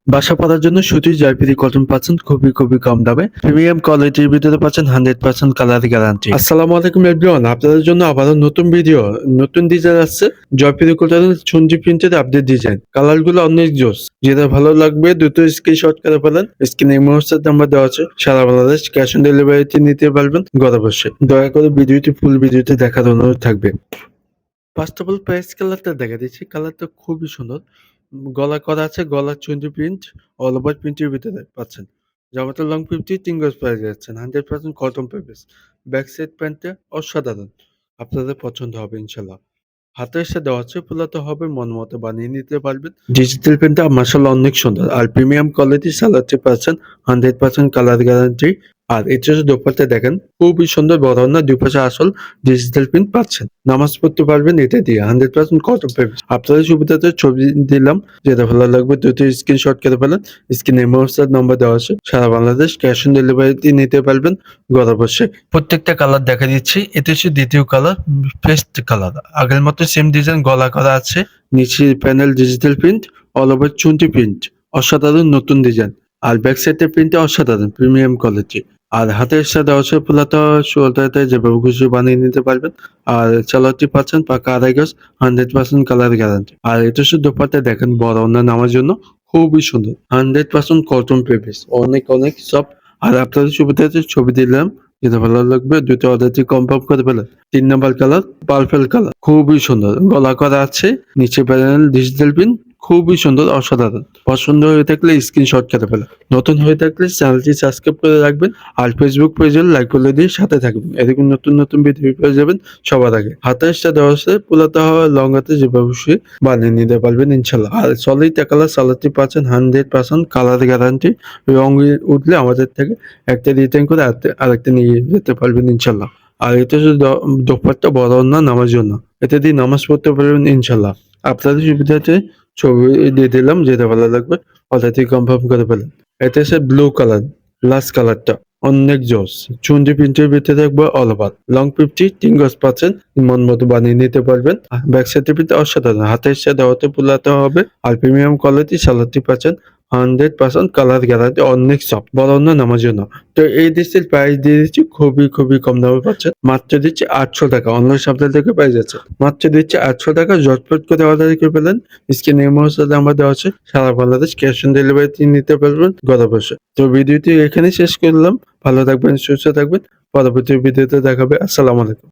বাসা পড়ার জন্য সুতির জয়পুরি কটন পাচ্ছেন খুবই কম দামে। প্রিমিয়াম কোয়ালিটির ভিতরে পাচ্ছেন 100% কালার গ্যারান্টি। আসসালামু আলাইকুম এভরিওয়ান, আপনাদের জন্য আবারও নতুন ভিডিও, নতুন ডিজাইন আসছে। জয়পুরি কটনের চুনজি প্রিন্টের আপডেট ডিজাইন, কালার গুলো অনেক জোস। যেটা ভালো লাগবে দ্রুত স্ক্রিনশট করে ফেলেন। স্ক্রিনে হোয়াটসঅ্যাপ নাম্বার দেওয়া আছে, সারা বাংলাদেশ ক্যাশ অন ডেলিভারিতে নিতে পারবেন ঘরে বসে। দয়া করে ভিডিওটি ফুল ভিডিওতে দেখার অনুরোধ থাকবে। ফার্স্ট অফ অল প্রাইস কালারটা দেখা দিচ্ছি, কালারটা খুবই সুন্দর। গলা করা আছে, গলার চুন্ডি প্রিন্ট, অল ওভার প্রিন্টের ভিতরে পাচ্ছেন। জামাটা লং 50 তিন গজ পেয়ে যাচ্ছেন, 100% কটন পেপিস। ব্যাক সাইড প্যান্টটা অসাধারণ, আপনাদের পছন্দ হবে ইনশাল্লাহ। হাতের সাথে দেওয়া আছে, ফুলাতে হবে মন মতো বানিয়ে নিতে পারবেন। ডিজিটাল প্রিন্টটা মাসাল্লাহ অনেক সুন্দর, আর প্রিমিয়াম কোয়ালিটির সালোয়ারটি পাচ্ছেন 100% কালার গ্যারান্টি। আর এটা যদি দোপাট্টা দেখেন, খুবই সুন্দর বড় না, দুই পাশে আসল ডিজিটাল প্রিন্ট পাচ্ছেন। নামাজ পড়তে পারবেন এটা দিয়ে, 100% কটন পেপার। আপনাদের সুবিধাতে ছবি দিলাম, যেটা ভালো লাগবে দ্রুত স্ক্রিনশট করে ফেলেন। স্ক্রিনে হোয়াটসঅ্যাপ নাম্বার দেওয়া আছে, সারা বাংলাদেশ ক্যাশ অন ডেলিভারিতে নিতে পারবেন ঘরে বসে। প্রত্যেকটা কালার দেখা দিচ্ছি। এটা হচ্ছে দ্বিতীয় কালার, পেস্ট কালার। আগের মতো সেম ডিজাইন, গলা করা আছে, নিচে panel digital print, all over চুনটি প্রিন্ট, অসাধারণ নতুন ডিজাইন। আর ব্যাক সাইডের প্রিন্টটা অসাধারণ প্রিমিয়াম কোয়ালিটি। আর হাতের সাথে অবশ্য ফুলাতে শোল্ডারতে যেভাবে খুশি বানিয়ে নিতে পারবেন। আর চালারটি পাচ্ছেন পাকা আড়াই গজ, 100% কালার গ্যারান্টি। আর এটা শুধু দোপাট্টা দেখেন, বড় ওড়না নামার জন্য খুবই সুন্দর, 100% কটন পেপিস, অনেক সফট। আর আপনাদের সুবিধাতে ছবি দিলাম, যেটা ভালো লাগবে দুটো অর্ডারটি কনফার্ম করে ফেলেন। 3 নম্বর কালার পার্পল কালার, খুবই সুন্দর, গলা করা আছে, নিচে প্যানেল ডিজিটাল প্রিন্ট, খুবই সুন্দর অসাধারণ। পছন্দ হয়ে থাকলে স্ক্রিনশট করে ফেলেন। নতুন হয়ে থাকলে চ্যানেলটি সাবস্ক্রাইব করে রাখবেন। আর ফেসবুক পেজে লাইক করে দিয়ে সাথে থাকবেন, এরকম নতুন ভিডিও পেয়ে যাবেন সবার আগে। হাতের সাথে দেওয়া আছে, পুলাতে হওয়া লং হাতে যেভাবে বানিয়ে নিতে পারবেন ইনশাল্লাহ। আর সলিড কালার সালাদটি পাচ্ছেন 100% কালার গ্যারান্টি। রং উঠলে আমাদের থেকে একটা রিটার্ন করে আরেকটা নিয়ে যেতে পারবেন ইনশাল্লাহ। আর এটা শুধু দোপাট্টা বড় না নামার জন্য, এটা দিয়ে নামাজ পড়তে পারবেন ইনশাল্লাহ। আপনাদের সুবিধাতে ছবি দিয়ে দিলাম, যেটা ভালো লাগবে অর্ডারটি কনফার্ম করে ফেলেন। এটা হচ্ছে ব্লু কালার, লাস্ট কালারটা অনেক জোস। চুন্ডি প্রিন্টের ভিতরে থাকবে অল ওভার, লং 50 তিন গজ পাচ্ছেন, মন মতো বানিয়ে নিতে পারবেন। ব্যাক সাইডের ভিতরে অসাধারণ, হাতের সাথে হতে পুলাতে হবে। আর প্রিমিয়াম কোয়ালিটি সালোয়ারটি পাচ্ছেন 100% কালার গ্যারান্টি, অনেক সফট, বড় না নামার জন্য। তো এই ডিসের প্রাইস দিয়ে দিচ্ছি খুবই কম দামে পাচ্ছেন, মাত্র দিচ্ছি 800 টাকা। অনলাইন শপদের থেকে পেয়ে যাচ্ছে, মাত্র দিচ্ছি 800 টাকা। ঝটপট করে অর্ডার করে ফেলেন। স্ক্রিনে সাথে আমার দেওয়া আছে, সারা বাংলাদেশ ক্যাশ অন ডেলিভারিতে নিতে পারবেন ঘরে বসে। তো ভিডিওটি এখানে শেষ করলাম, ভালো থাকবেন, সুস্থ থাকবেন, পরবর্তী ভিডিওতে দেখাবে। আসসালামু আলাইকুম।